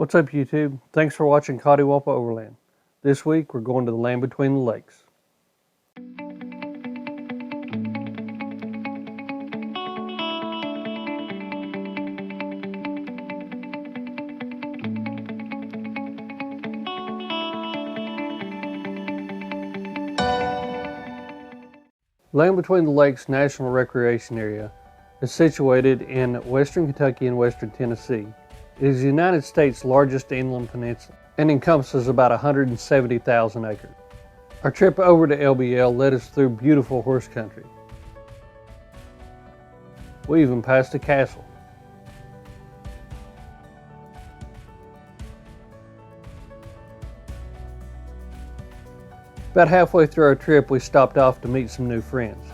What's up, YouTube? Thanks for watching Coddiwomple Overland. This week we're going to the land between the lakes. Land Between the Lakes National Recreation Area is situated in western Kentucky and western Tennessee. It is the United States' largest inland peninsula and encompasses about 170,000 acres. Our trip over to LBL led us through beautiful horse country. We even passed a castle. About halfway through our trip, we stopped off to meet some new friends.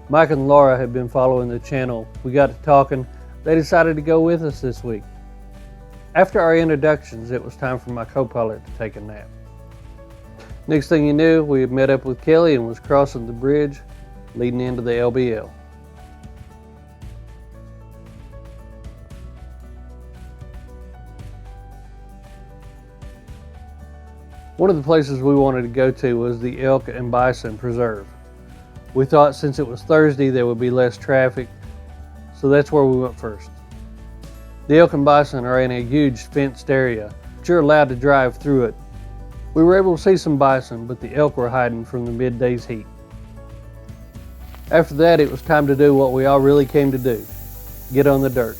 Mike and Lora had been following the channel. We got to talking. They decided to go with us this week. After our introductions, it was time for my co-pilot to take a nap. Next thing you knew, we had met up with Kelly and was crossing the bridge leading into the LBL. One of the places we wanted to go to was the Elk and Bison Preserve. We thought since it was Thursday there would be less traffic, so that's where we went first. The elk and bison are in a huge fenced area, but you're allowed to drive through it. We were able to see some bison, but the elk were hiding from the midday's heat. After that, it was time to do what we all really came to do: get on the dirt.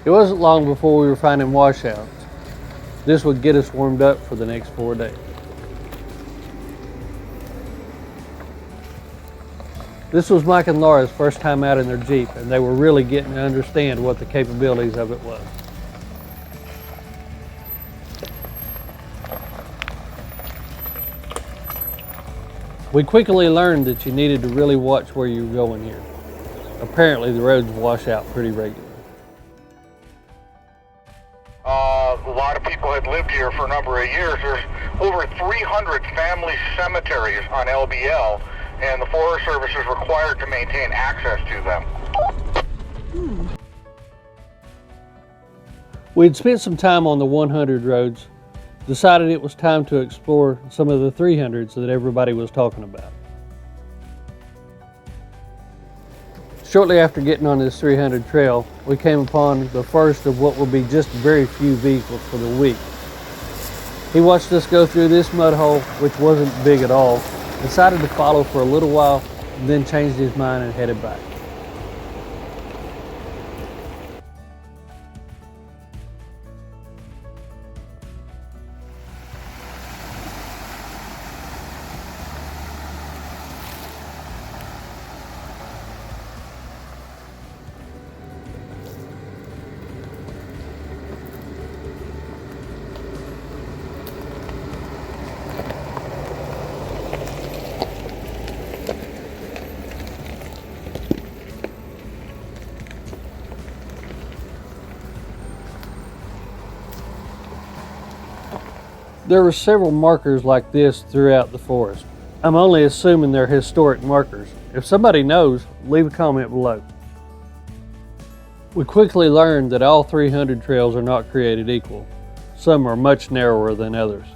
It wasn't long before we were finding washouts. This would get us warmed up for the next 4 days. This was Mike and Laura's first time out in their Jeep, and they were really getting to understand what the capabilities of it was. We quickly learned that you needed to really watch where you were going here. Apparently the roads wash out pretty regularly. A lot of people had lived here for a number of years. There's over 300 family cemeteries on LBL, and the Forest Service is required to maintain access to them. We'd spent some time on the 100 roads, decided it was time to explore some of the 300s that everybody was talking about. Shortly after getting on this 300 trail, we came upon the first of what will be just very few vehicles for the week. He watched us go through this mud hole, which wasn't big at all, decided to follow for a little while, and then changed his mind and headed back. There were several markers like this throughout the forest. I'm only assuming they're historic markers. If somebody knows, leave a comment below. We quickly learned that all 300 trails are not created equal. Some are much narrower than others.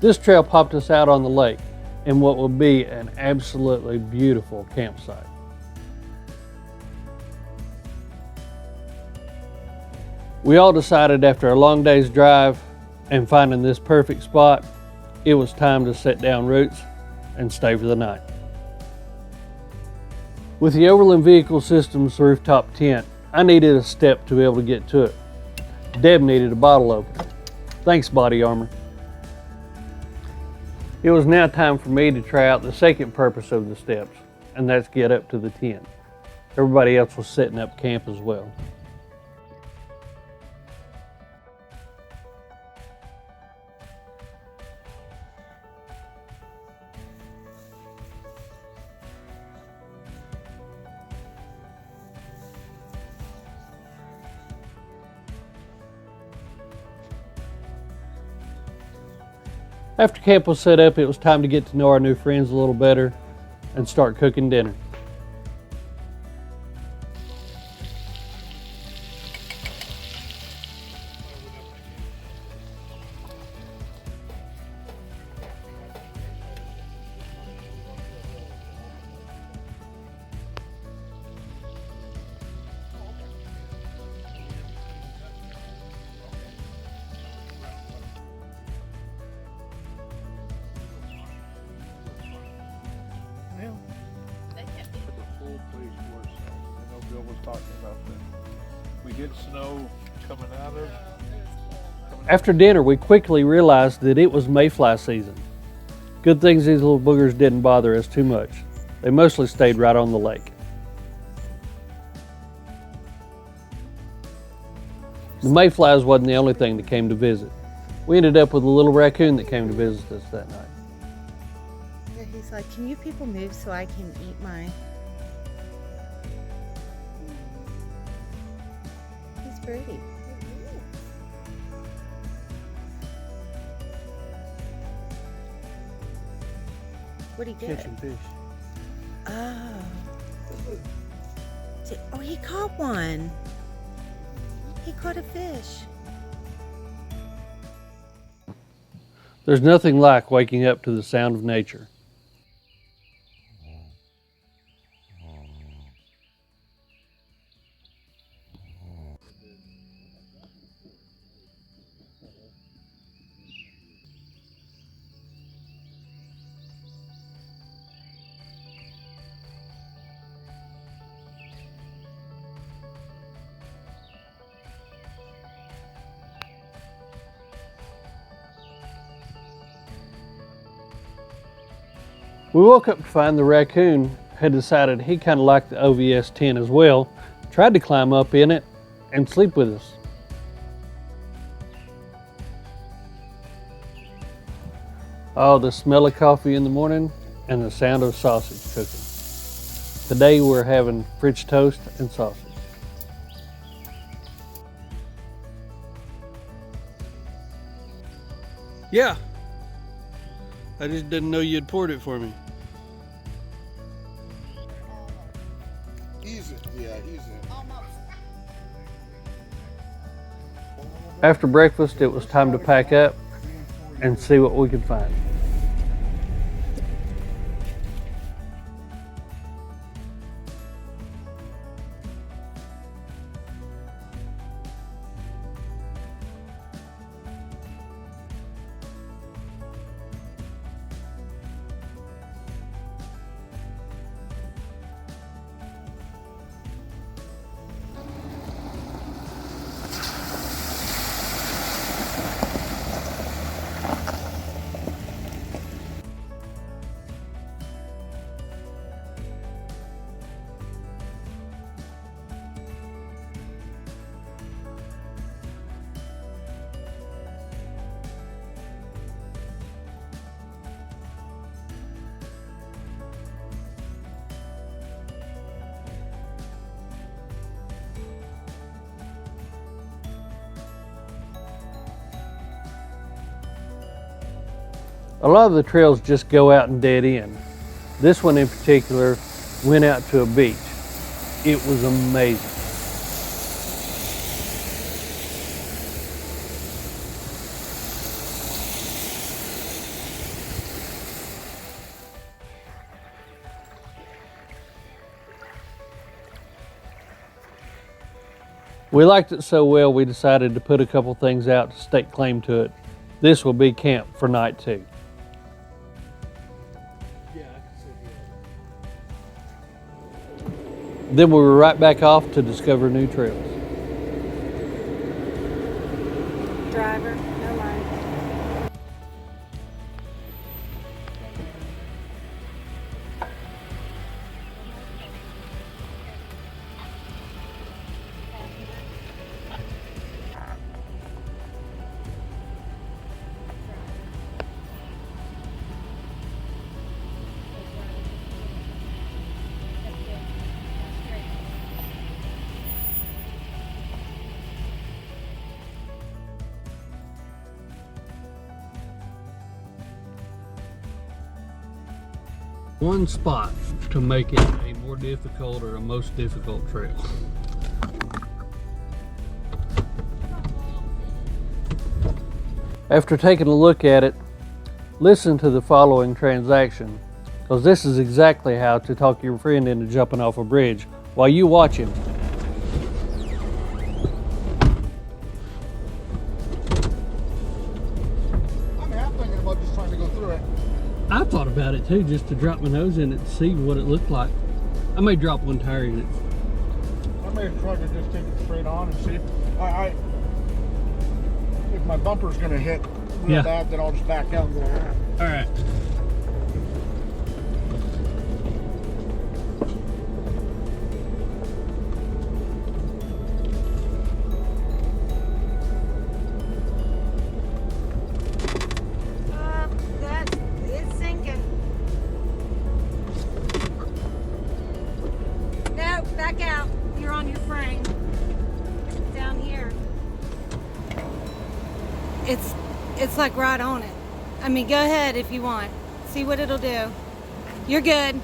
This trail popped us out on the lake in what will be an absolutely beautiful campsite. We all decided after a long day's drive and finding this perfect spot, it was time to set down roots and stay for the night. With the Overland Vehicle Systems rooftop tent, I needed a step to be able to get to it. Deb needed a bottle opener. Thanks, Body Armor. It was now time for me to try out the second purpose of the steps, and that's get up to the tent. Everybody else was setting up camp as well. After camp was set up, it was time to get to know our new friends a little better and start cooking dinner. We get snow coming out of. After dinner, we quickly realized that it was mayfly season. Good things these little boogers didn't bother us too much. They mostly stayed right on the lake. The mayflies wasn't the only thing that came to visit. We ended up with a little raccoon that came to visit us that night. Yeah, he's like, can you people move so I can eat my... He's pretty. What'd he get? Catching fish. Oh. Oh, he caught one. He caught a fish. There's nothing like waking up to the sound of nature. We woke up to find the raccoon had decided he kind of liked the OVS tent as well, tried to climb up in it and sleep with us. Oh, the smell of coffee in the morning and the sound of sausage cooking. Today we're having French toast and sausage. Yeah, I just didn't know you'd poured it for me. Easy, yeah, easy. After breakfast, it was time to pack up and see what we could find. A lot of the trails just go out and dead end. This one in particular went out to a beach. It was amazing. We liked it so well we decided to put a couple things out to stake claim to it. This will be camp for night 2. Then we were right back off to discover new trails. Driver, no mind. One spot to make it a more difficult or a most difficult trail. After taking a look at it, listen to the following transaction, because this is exactly how to talk your friend into jumping off a bridge while you watch him. I'm half thinking about just trying to go through it. I thought about it too, just to drop my nose in it and see what it looked like. I may drop one tire in it. I may have tried to just take it straight on and see. If my bumper's gonna hit real bad, then I'll just back out and go around. All right. It's sinking. No, back out. You're on your frame. Down here. It's like right on it. I mean, go ahead if you want. See what it'll do. You're good.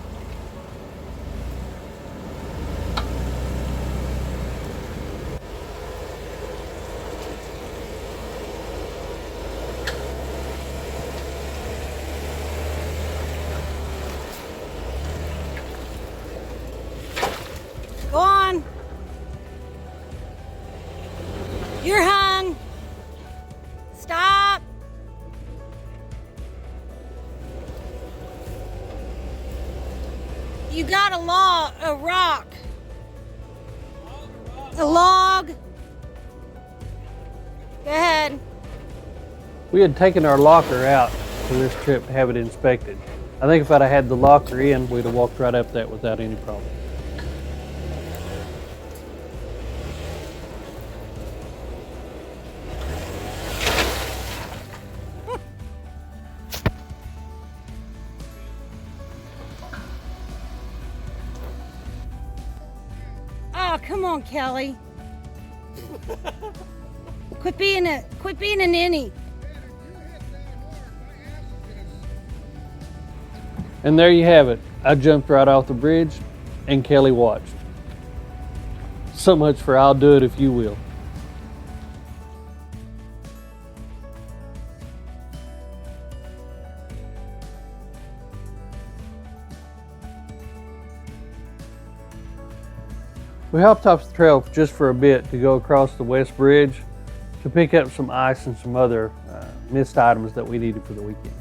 Go on. You're hung. Stop. You got a rock. A log. Go ahead. We had taken our locker out for this trip to have it inspected. I think if I'd have had the locker in, we'd have walked right up that without any problem. Oh, come on, Kelly. Quit being a ninny. And there you have it. I jumped right off the bridge and Kelly watched. So much for I'll do it if you will. We hopped off the trail just for a bit to go across the West Bridge to pick up some ice and some other missed items that we needed for the weekend.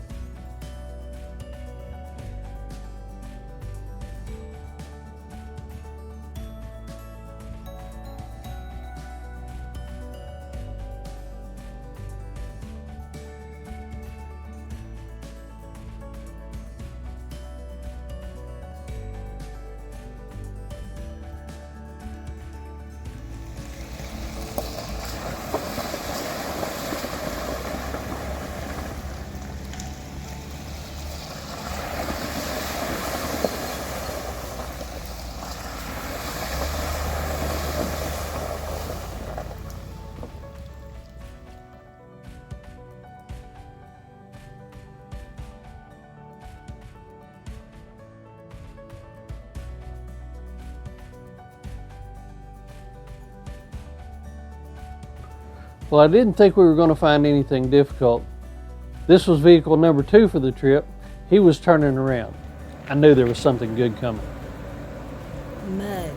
Well, I didn't think we were going to find anything difficult. This was vehicle number 2 for the trip. He was turning around. I knew there was something good coming. Mud.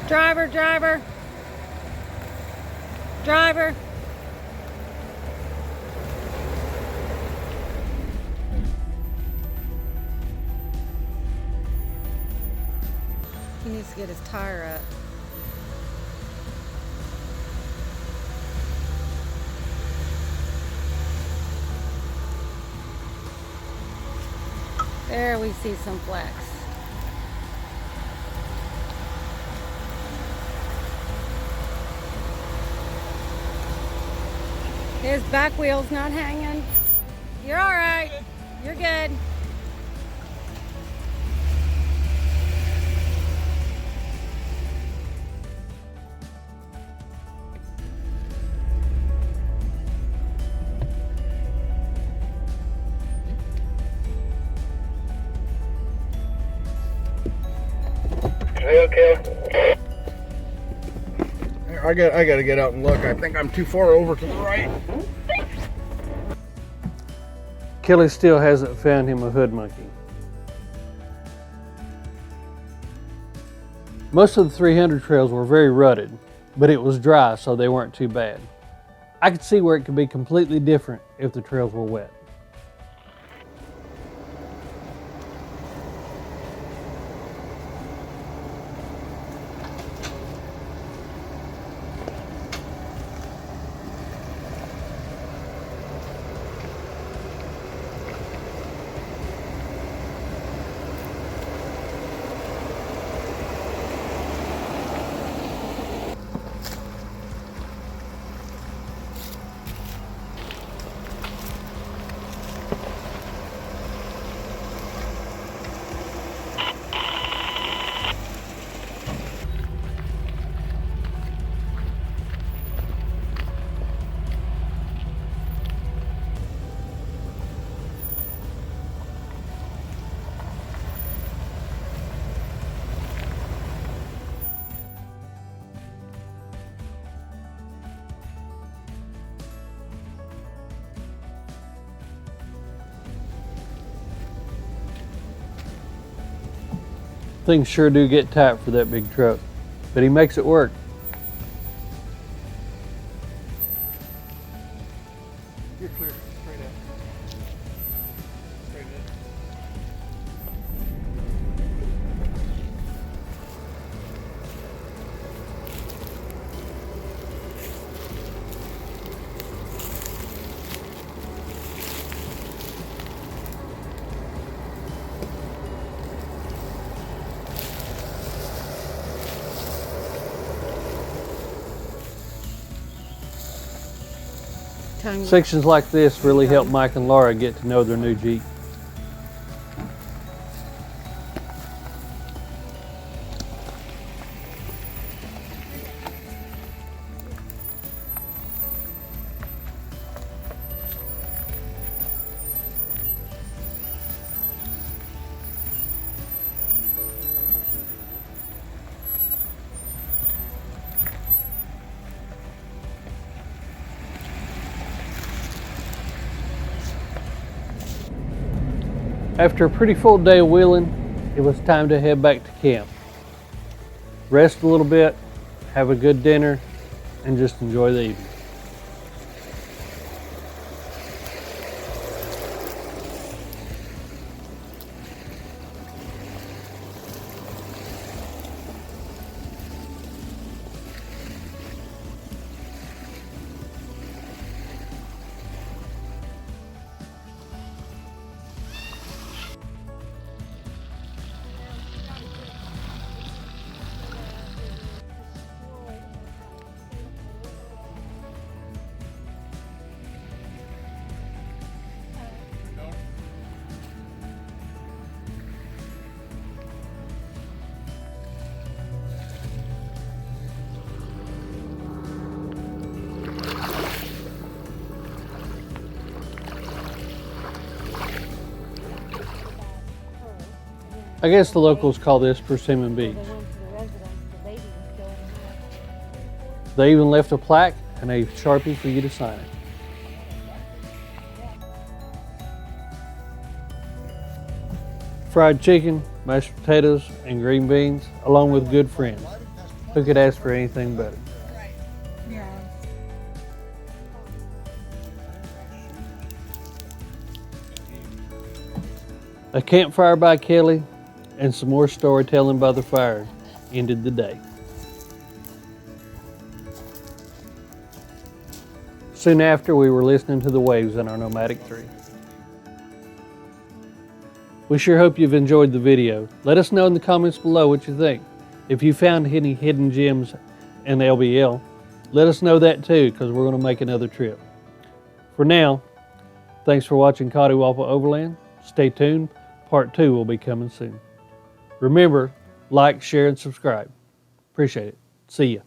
Driver, driver. Driver. He needs to get his tire up. There we see some flex. His back wheel's not hanging. You're all right. You're good. Okay. I gotta get out and look. I think I'm too far over to the right. Kelly still hasn't found him a hood monkey. Most of the 300 trails were very rutted, but it was dry, so they weren't too bad. I could see where it could be completely different if the trails were wet. Things sure do get tight for that big truck, but he makes it work. You're clear. Straight out. Straight in. Sections like this really help Mike and Laura get to know their new Jeep. After a pretty full day of wheeling, it was time to head back to camp. Rest a little bit, have a good dinner, and just enjoy the evening. I guess the locals call this Persimmon Beach. They even left a plaque and a Sharpie for you to sign it. Fried chicken, mashed potatoes, and green beans, along with good friends. Who could ask for anything better? Yeah. A campfire by Kelly and some more storytelling by the fire ended the day. Soon after, we were listening to the waves in our Nomadic 3. We sure hope you've enjoyed the video. Let us know in the comments below what you think. If you found any hidden gems in LBL, let us know that too, because we're going to make another trip. For now, thanks for watching Coddiwomple Overland. Stay tuned. Part 2 will be coming soon. Remember, like, share, and subscribe. Appreciate it. See ya.